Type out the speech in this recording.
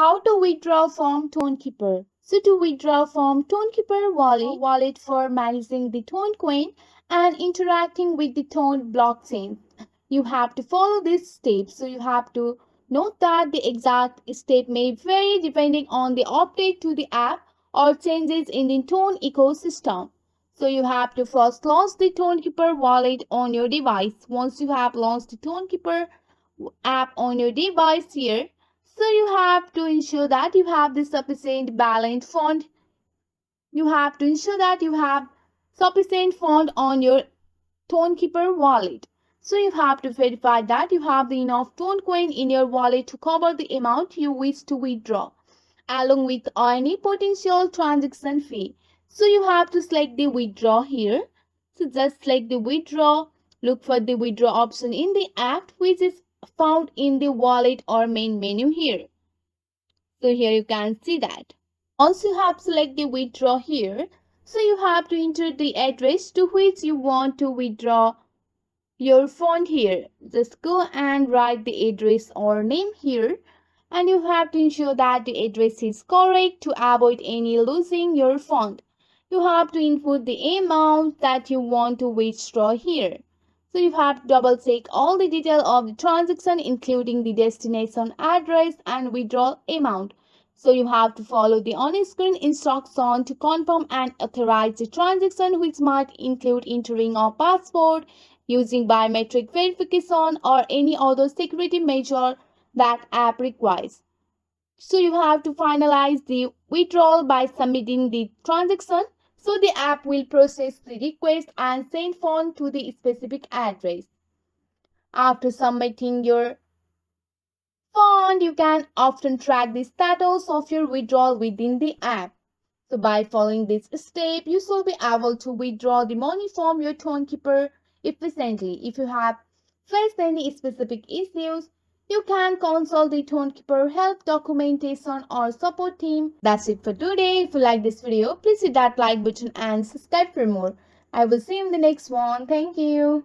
How to withdraw from TonKeeper. So to withdraw from TonKeeper wallet for managing the TonCoin and interacting with the Ton blockchain, you have to follow these steps. So you have to note that the exact step may vary depending on the update to the app or changes in the Ton ecosystem. So you have to first launch the TonKeeper wallet on your device. Once you have launched the TonKeeper app on your device here, so you have to ensure that you have the sufficient balance fund. You have to ensure that you have sufficient fund on your TonKeeper wallet. So you have to verify that you have the enough TonCoin in your wallet to cover the amount you wish to withdraw, along with any potential transaction fee. So you have to select the withdraw here. So just select the withdraw. Look for the withdraw option in the app, which is found in the wallet or main menu here. So here you can see that. Once you have selected the withdraw here, so you have to enter the address to which you want to withdraw your fund here. Just go and write the address or name here, and you have to ensure that the address is correct to avoid any losing your fund. You have to input the amount that you want to withdraw here. So you have to double check all the details of the transaction, including the destination address and withdrawal amount. So you have to follow the on-screen instruction to confirm and authorize the transaction, which might include entering a password, using biometric verification, or any other security measure that app requires. So you have to finalize the withdrawal by submitting the transaction. So the app will process the request and send funds to the specific address. After submitting your fund, you can often track the status of your withdrawal within the app. So by following this step, you will be able to withdraw the money from your TonKeeper efficiently. If you have faced any specific issues, you can consult the TonKeeper help documentation or support team. That's it for today. If you like this video, please hit that like button and subscribe for more. I will see you in the next one. Thank you.